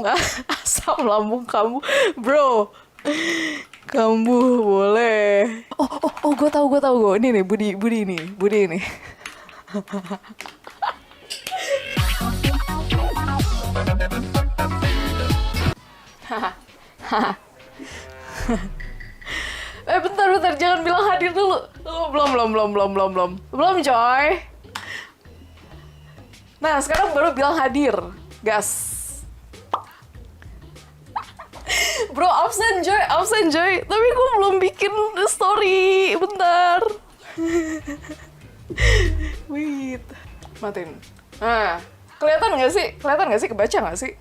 asam lambung kamu, bro. Kamu boleh. Oh, gue tahu. Ini nih, Budi ini. Bentar, jangan bilang hadir dulu. Oh, belum, coy. Nah, sekarang baru bilang hadir, gas. Bro, absen Joy. Tapi gue belum bikin story, bentar. Wait, matiin. Nah, kelihatan nggak sih? Kebaca nggak sih?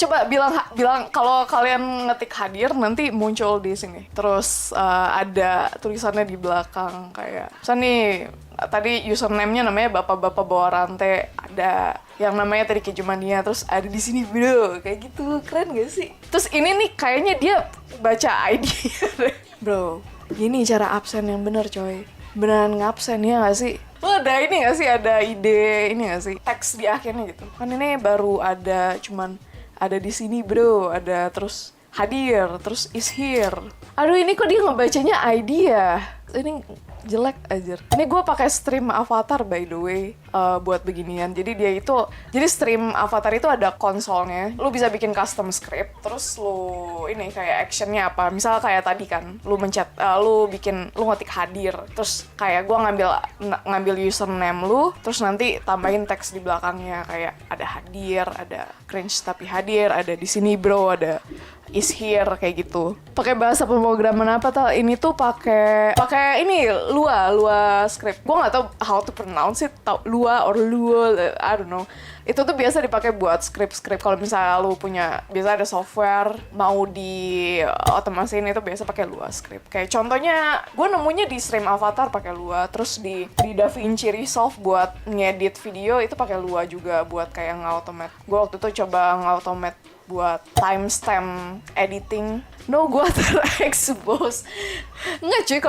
Coba bilang kalau kalian ngetik hadir nanti muncul di sini. Terus ada tulisannya di belakang kayak, misalnya nih tadi username-nya namanya Bapak-bapak bawa rantai, ada yang namanya tadi Kejumania, terus ada di sini bro, kayak gitu, keren gak sih? Terus ini nih kayaknya dia baca ID. Bro, gini cara absen yang bener coy. Beneran ngabsen ya gak sih? Lo ada ini gak sih? Ada ide ini gak sih? Teks di akhirnya gitu. Kan ini baru ada, cuman ada di sini bro, ada terus hadir, terus is here. Aduh, ini kok dia ngebacanya ID ya? Ini jelek aja. Ini gue pakai stream avatar by the way, buat beginian. Jadi stream avatar itu ada konsolnya. Lu bisa bikin custom script, terus lu ini kayak actionnya apa. Misal kayak tadi kan, lu ngetik hadir, terus kayak gue ngambil username lu, terus nanti tambahin teks di belakangnya kayak ada hadir, ada cringe tapi hadir, ada di sini bro, ada is here, kayak gitu. Pakai bahasa pemrograman apa tal? Ini tuh pakai ini Lua script. Gue nggak tahu how to pronounce it. Lua or Lua, I don't know. Itu tuh biasa dipakai buat script. Kalau misalnya lu punya, biasa ada software mau di otomasiin, itu biasa pakai Lua script. Kayak contohnya, gue nemunya di stream avatar pakai Lua. Terus di DaVinci Resolve buat ngedit video itu pakai Lua juga buat kayak nge-automate. Gue waktu itu coba nge-automate buat timestamp editing. No, gue terexpose. Nggak cuy,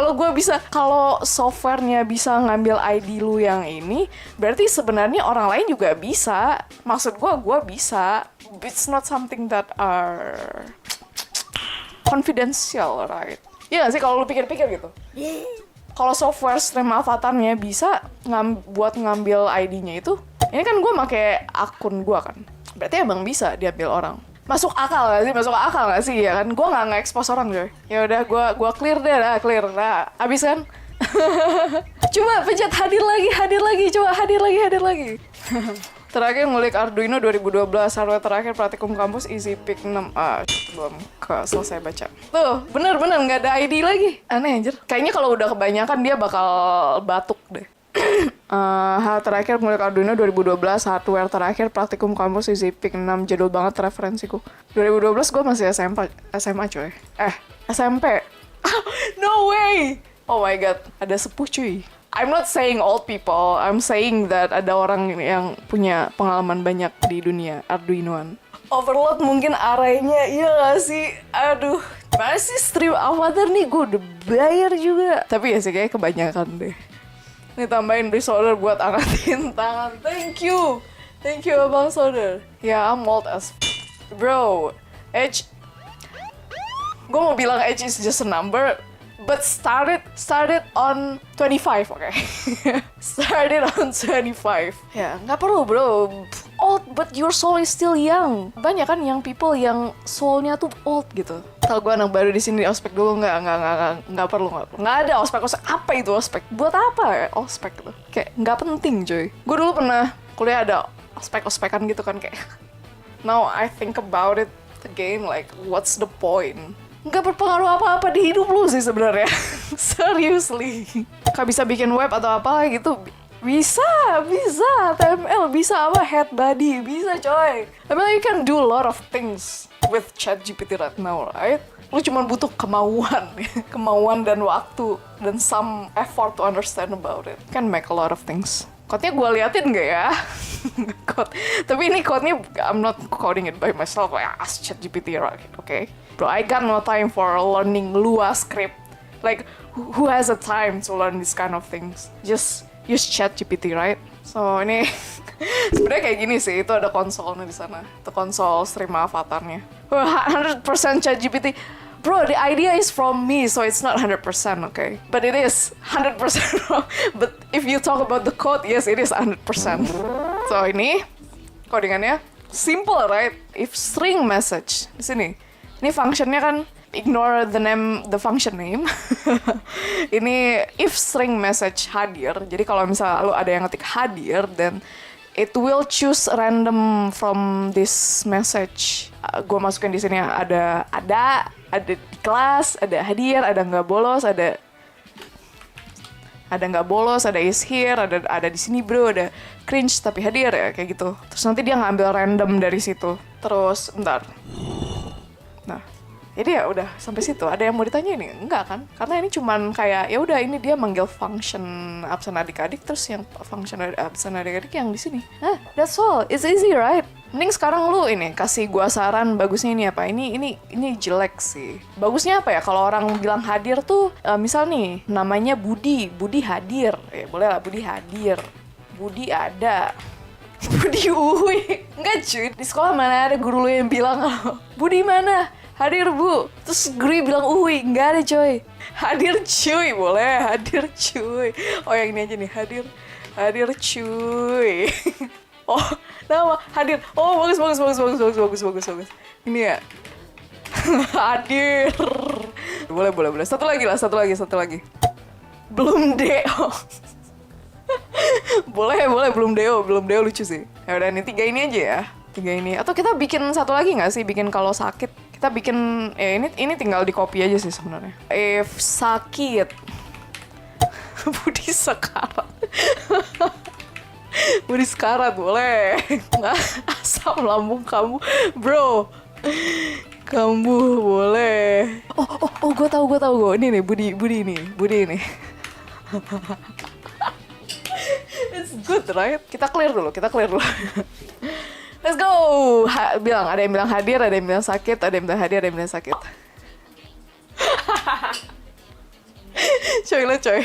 kalau softwarenya bisa ngambil ID lu yang ini, berarti sebenarnya orang lain juga bisa. Maksud gue bisa. It's not something that are confidential, right? Iya nggak sih kalau lu pikir-pikir gitu? Kalau software stream avatarnya bisa buat ngambil ID-nya itu, ini kan gue pakai akun gue kan. Berarti emang bisa diambil orang. Masuk akal gak sih? Ya kan, gue nggak nge-expose orang coy. Ya udah, gue clear dah. Abis kan? Coba pencet hadir lagi. Coba hadir lagi. Terakhir ngulik Arduino 2012, hardware terakhir praktikum kampus EasyPick 6. Belum selesai baca. Tuh, bener nggak ada ID lagi. Aneh anjir. Kayaknya kalau udah kebanyakan dia bakal batuk deh. Hal terakhir ngulik Arduino 2012, hardware terakhir praktikum kampus EasyPick 6. Jadul banget referensiku. 2012 gue masih SMA coy. SMP. No way. Oh my god, ada sepuh cuy. I'm not saying old people, I'm saying that ada orang yang punya pengalaman banyak di dunia Arduinoan. Overload mungkin arraynya, iya gak sih? Aduh, masih stream avatar nih, gue udah bayar juga. Tapi ya sih kayak kebanyakan deh. Nih tambahin resolder buat angkatin tangan. Thank you Abang Solder. Ya, I'm old as bro. Age, gue mau bilang age is just a number, but started on 25, okay? Started on 25. Ya, nggak perlu bro. Old but your soul is still young. Banyak kan yang people yang soulnya tuh old gitu. Kalau gue anak baru di sini, ospek dulu nggak perlu. Nggak ada ospek. Apa itu ospek? Buat apa ya ospek gitu? Kayak nggak penting coy. Gue dulu pernah kuliah ada ospekan gitu kan kayak. Now I think about it again, like what's the point? Nggak berpengaruh apa-apa di hidup lu sih sebenarnya. Seriously. Kak bisa bikin web atau apa gitu? Bisa. HTML bisa apa? Head body bisa coy. I mean, you can do a lot of things with ChatGPT right now, right? Lu cuma butuh kemauan dan waktu dan some effort to understand about it. Can make a lot of things. Code-nya gue liatin gak ya? Tapi ini code-nya, I'm not coding it by myself. Ask ChatGPT, right? Okay? Bro, I got no time for learning Lua script. Like, who has a time to learn these kind of things? Just use ChatGPT, right? So ini sebenarnya kayak gini sih, itu ada konsolnya di sana. Itu konsol stream avatarnya. Wah, 100% ChatGPT. Bro, the idea is from me, so it's not 100%, okay? But it is 100% wrong. But if you talk about the code, yes, it is 100%. So ini codingannya simple, right? If string message di sini. Ini functionnya kan ignore the function name. Ini if string message hadir. Jadi kalau misalnya lu ada yang ngetik hadir, then it will choose random from this message. Gue masukin di sini ada di kelas, ada hadir, ada nggak bolos, ada nggak bolos, ada is here, ada di sini bro, ada cringe tapi hadir ya kayak gitu. Terus nanti dia ngambil random dari situ. Terus bentar. Nah, jadi ya udah sampai situ. Ada yang mau ditanya ini? Enggak kan? Karena ini cuman kayak ya udah ini dia manggil function absen adik-adik, terus yang function absen adik-adik yang di sini. That's all. It's easy, right? Mending sekarang lu ini kasih gua saran bagusnya ini apa? Ini jelek sih. Bagusnya apa ya? Kalau orang bilang hadir tuh misal nih namanya Budi hadir. Boleh lah Budi hadir. Budi ada. Budi uhui. Enggak cuy. Di sekolah mana ada guru lu yang bilang Budi mana? Hadir bu. Terus guru bilang uhui. Enggak ada coy. Hadir cuy. Boleh hadir cuy. Oh yang ini aja nih. Hadir cuy. Oh, nama hadir. Oh, bagus. Ini ya. Hadir. Boleh. Satu lagi. Belum deo. boleh belum deo lucu sih. Ya udah nih 3 ini aja ya. 3 ini. Atau kita bikin satu lagi nggak sih? Bikin kalau sakit. Kita bikin ini tinggal di copy aja sih sebenarnya. If sakit. Budi sekarat. Budi sekarat boleh. Nggak asam lambung kamu, bro. Kamu boleh. Oh, gue tahu. Ini nih Budi ini. It's good, right? Kita clear dulu. Let's go. Ada yang bilang hadir, ada yang bilang sakit, ada yang bilang hadir, ada yang bilang sakit. Coy.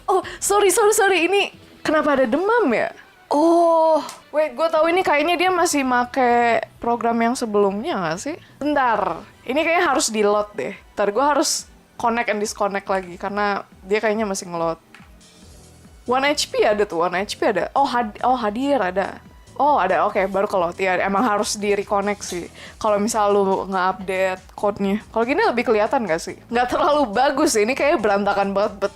Oh, sorry. Ini kenapa ada demam ya? Oh, wait, gue tahu ini kayaknya dia masih make program yang sebelumnya nggak sih? Bentar, ini kayaknya harus di-load deh. Ntar gue harus connect and disconnect lagi karena dia kayaknya masih nge-load. 1 HP ada tuh, 1 HP ada. Oh, hadir ada. Oh, ada. Oke, baru kalau ya emang harus di-reconnect sih. Kalau misal lu nge-update code-nya. Kalau gini lebih kelihatan gak sih? Nggak terlalu bagus sih. Ini kayaknya berantakan banget,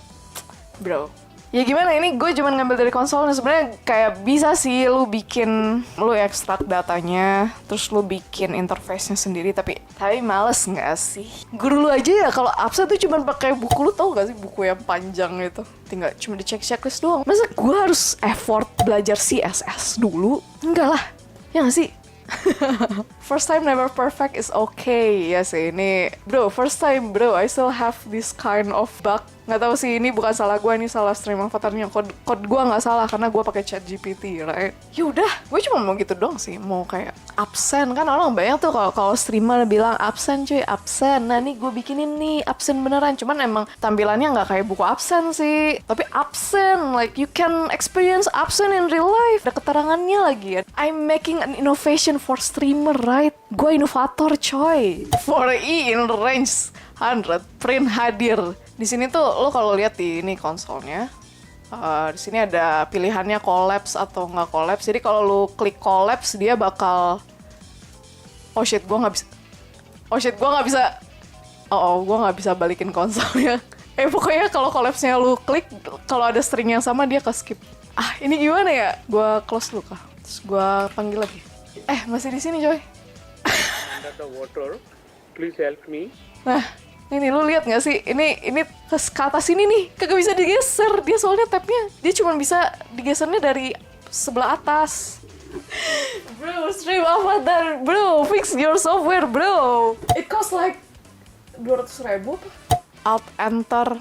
bro. Ya gimana, ini gue cuma ngambil dari konsolnya. Sebenarnya kayak bisa sih lu ekstrak datanya, terus lu bikin interface-nya sendiri, tapi males nggak sih? Guru lu aja ya kalau absen tuh cuma pakai buku, lu tau gak sih buku yang panjang gitu? Tinggal cuma dicek checklist doang. Masa gue harus effort belajar CSS dulu? Enggak lah, ya nggak sih? First time never perfect is okay. Ya sih, ini bro, first time bro, I still have this kind of bug. Nggak tahu sih, ini bukan salah gue, ini salah stream avatarnya. Code gue nggak salah karena gue pakai ChatGPT, right? Yaudah, gue cuma mau gitu doang sih, mau kayak absen kan, orang banyak tuh kalau streamer bilang absen cuy, absen. Nah nih gue bikinin nih absen beneran, cuman emang tampilannya nggak kayak buku absen sih, tapi absen, like you can experience absen in real life. Ada keterangannya lagi ya. I'm making an innovation for streamer, right? Gue inovator coy. For E in range 100 print hadir. Di sini tuh lo kalau lihat di ini konsolnya, di sini ada pilihannya collapse atau nggak collapse. Jadi kalau lo klik collapse dia bakal, gue nggak bisa balikin konsolnya. Pokoknya kalau collapse-nya lo klik, kalau ada string yang sama dia ke skip. Ini gimana ya? Gue close dulu kah? Terus gue panggil lagi. Masih di sini coy. Under the water, please help me. Nah, ini lu lihat nggak sih? Ini ke atas sini nih, kagak bisa digeser. Dia soalnya tabnya, dia cuma bisa digesernya dari sebelah atas. Bro, stream avatar, bro, fix your software, bro. It cost like 200.000. Alt enter.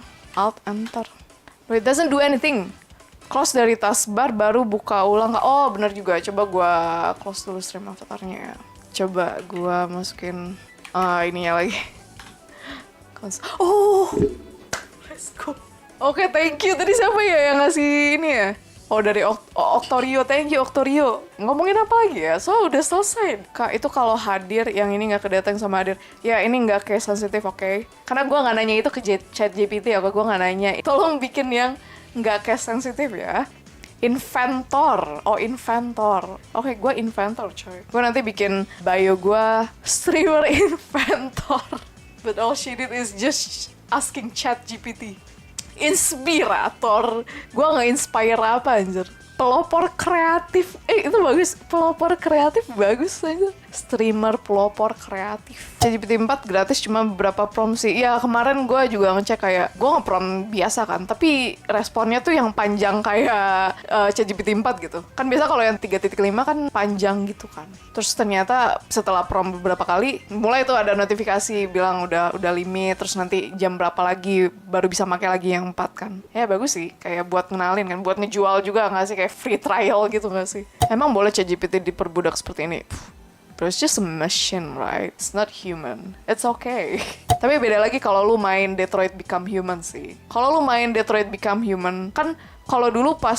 But it doesn't do anything. Close dari taskbar baru buka ulang. Oh, benar juga. Coba gua close dulu stream avatarnya. Coba gua masukin ininya lagi. Oh, let's go. Oke, thank you. Tadi siapa ya yang ngasih ini ya? Oh dari Octorio, thank you Octorio. Ngomongin apa lagi ya? So udah selesai. Kak itu kalau hadir, yang ini nggak kedatang sama hadir. Ya ini nggak kayak sensitif, oke? Karena gue nggak nanya itu ke chat GPT ya, gue nggak nanya. Tolong bikin yang nggak kayak sensitif ya. Inventor, inventor. Oke, gue inventor coy. Gue nanti bikin bio gue streamer inventor. But all she did is just asking chat GPT. Inspirator. Gue nge-inspire apa anjir? Pelopor kreatif. Itu bagus. Pelopor kreatif bagus aja. Streamer pelopor kreatif. ChatGPT 4 gratis cuma beberapa prompt sih. Ya kemarin gue juga ngecek kayak gue nge-prompt biasa kan, tapi responnya tuh yang panjang kayak ChatGPT 4 gitu. Kan biasa kalau yang 3.5 kan panjang gitu kan. Terus ternyata setelah prompt beberapa kali mulai tuh ada notifikasi bilang udah limit, terus nanti jam berapa lagi baru bisa pakai lagi yang 4 kan. Ya bagus sih, kayak buat kenalin kan, buat ngejual juga nggak sih, kayak free trial gitu nggak sih? Emang boleh ChatGPT diperbudak seperti ini? But it's just a machine, right? It's not human. It's okay. Tapi beda lagi kalau lu main Detroit Become Human sih. Kalau lu main Detroit Become Human, kan kalau dulu pas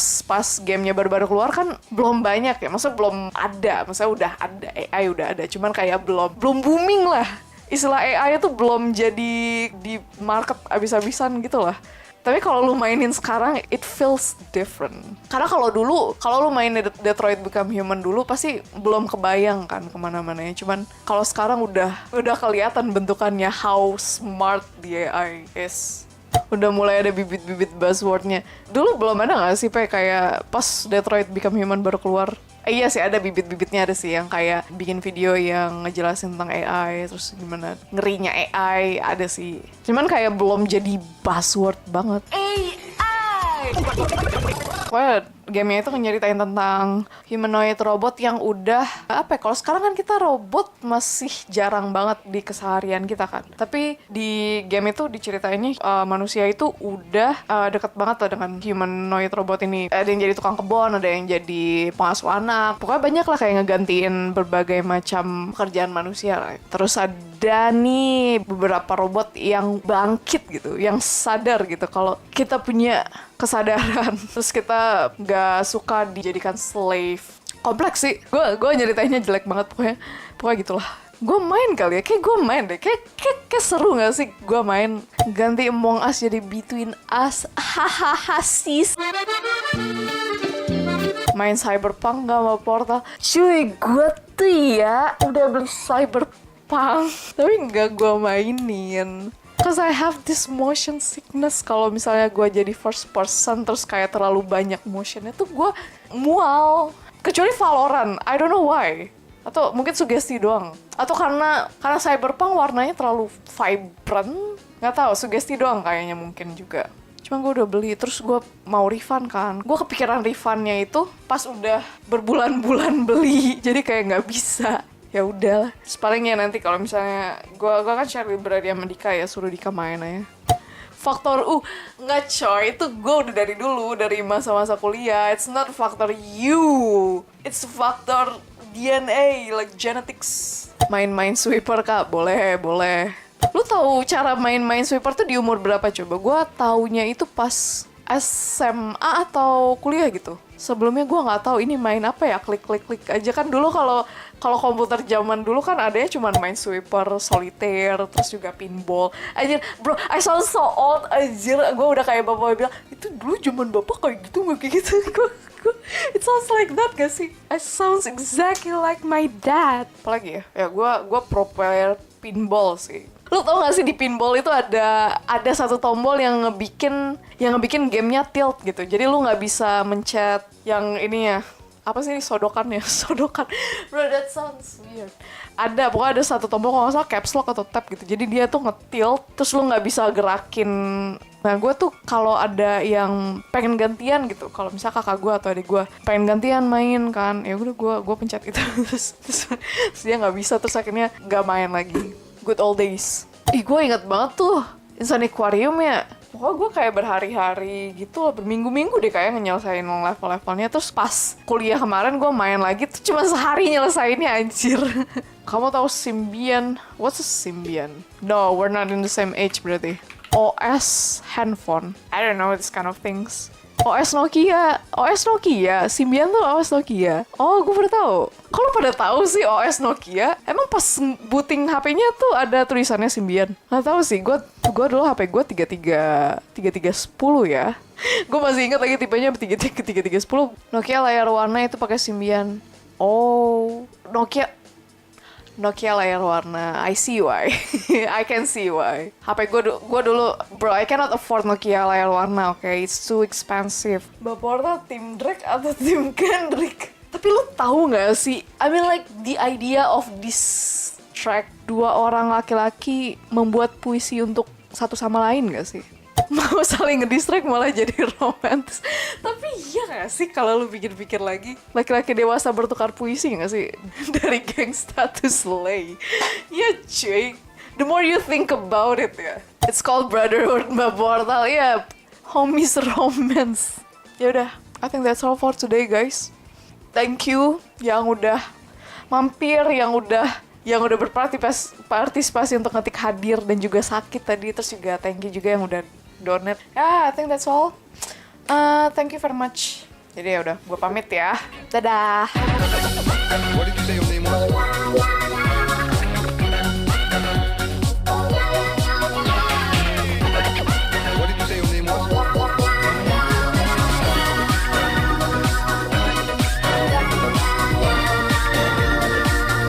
gamenya baru-baru keluar kan belum banyak ya. Maksudnya belum ada. Maksudnya udah ada, AI udah ada. Cuman kayak belum booming lah. Istilah AI itu belum jadi di market abis-abisan gitu lah. Tapi kalau lu mainin sekarang, it feels different. Karena kalau lu main Detroit Become Human dulu, pasti belum kebayang kan kemana-mananya. Cuman kalau sekarang udah kelihatan bentukannya how smart the AI is. Udah mulai ada bibit-bibit buzzwordnya. Dulu belum ada nggak sih kayak pas Detroit Become Human baru keluar? Iya sih, ada bibit-bibitnya, ada sih yang kayak bikin video yang ngejelasin tentang AI, terus gimana ngerinya AI, ada sih. Cuman kayak belum jadi buzzword banget. AI! Pokoknya gamenya itu nyeritain tentang humanoid robot yang udah, kalau sekarang kan kita robot masih jarang banget di keseharian kita kan. Tapi di game itu diceritainnya manusia itu udah deket banget lah dengan humanoid robot ini. Ada yang jadi tukang kebun, ada yang jadi pengasuh anak. Pokoknya banyak lah kayak ngegantiin berbagai macam pekerjaan manusia lah. Terus ada nih beberapa robot yang bangkit gitu, yang sadar gitu kalau kita punya kesadaran, terus kita nggak suka dijadikan slave. Kompleks sih, gue nyeritainnya jelek banget pokoknya gitulah. Gue main kali ya, kayak gue main deh, kayak seru nggak sih gue main ganti Among Us jadi Between Us, hahaha sis. Main Cyberpunk nggak mau Portal, cuy gue tuh ya udah beli Cyberpunk tapi nggak gue mainin. Cause I have this motion sickness. Kalau misalnya gue jadi first person terus kayak terlalu banyak motionnya tuh gue mual. Kecuali Valorant, I don't know why. Atau mungkin sugesti doang. Atau karena Cyberpunk warnanya terlalu vibrant. Nggak tahu, sugesti doang kayaknya mungkin juga. Cuma gue udah beli, terus gue mau refund kan. Gue kepikiran refundnya itu pas udah berbulan-bulan beli, jadi kayak nggak bisa. Ya udahlah, palingnya nanti kalau misalnya gue kan share library sama Dika ya, suruh Dika main aja. Faktor nggak coy, itu gue udah dari dulu, dari masa-masa kuliah. It's not faktor you, it's faktor DNA, like genetics. Main-main sweeper kak, boleh. Lu tahu cara main-main sweeper tuh di umur berapa coba? Gue taunya itu pas SMA atau kuliah gitu. Sebelumnya gue nggak tahu ini main apa ya, klik aja kan. Dulu kalau komputer zaman dulu kan adanya cuma main sweeper, solitaire, terus juga pinball. Anjir, bro, I sound so old. Anjir, gue udah kayak bapak bilang, itu dulu zaman bapak kayak gitu nggak kayak gitu. It sounds like that gak sih? I sounds exactly like my dad. Apalagi ya gue pro player pinball sih. Lu tau gak sih di pinball itu ada satu tombol yang ngebikin gamenya tilt gitu. Jadi lu nggak bisa mencet yang ini ya, apa sih sodokan. Bro, that sounds weird. Pokoknya ada satu tombol kalau nggak salah caps lock atau tab gitu. Jadi dia tuh nge-tilt, terus lu nggak bisa gerakin. Nah gue tuh kalau ada yang pengen gantian gitu, kalau misalnya kakak gue atau adik gue pengen gantian main kan, ya udah gue pencet itu terus dia nggak bisa, terus akhirnya nggak main lagi. Good old days. Ih gue inget banget tuh Insaniquarium ya. Pokoknya gue kayak berhari-hari gitu lah, berminggu-minggu deh kayak nyelesain level-levelnya. Terus pas kuliah kemarin gue main lagi tuh cuma sehari nyelesainnya anjir. Kamu tahu Symbian? What's a Symbian? No, we're not in the same age berarti. OS handphone. I don't know this kind of things. OS Nokia, Symbian tuh OS Nokia. Oh, gue baru tahu. Kalau pada tahu sih OS Nokia, emang pas booting HP-nya tuh ada tulisannya Symbian. Nggak tahu sih, gue dulu HP gue 3310 ya. Gue masih ingat lagi tipenya 3310. Nokia layar warna itu pakai Symbian. Oh, Nokia layar warna. I see why. I can see why. HP gue dulu, bro, I cannot afford Nokia layar warna, okay? It's too expensive. Baporta tim Drake atau tim Kendrick? Tapi lu tahu nggak sih? I mean like the idea of this track, dua orang laki-laki membuat puisi untuk satu sama lain nggak sih? Mau saling ngedistract malah jadi romantis. Tapi iya gak sih kalau lu pikir-pikir lagi, laki-laki dewasa bertukar puisi gak sih? Dari gangsta to slay. Ya cuy, the more you think about it ya. It's called brotherhood Mbak Portal. Ya, homies romance. Ya udah, I think that's all for today guys. Thank you yang udah mampir, yang udah berpartisipasi untuk ngetik hadir dan juga sakit tadi. Terus juga thank you juga yang udah donate. I think that's all. Thank you very much. Jadi ya udah, gue pamit ya. Dadah.